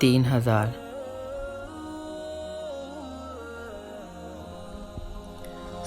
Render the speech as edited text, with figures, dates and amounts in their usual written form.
3000۔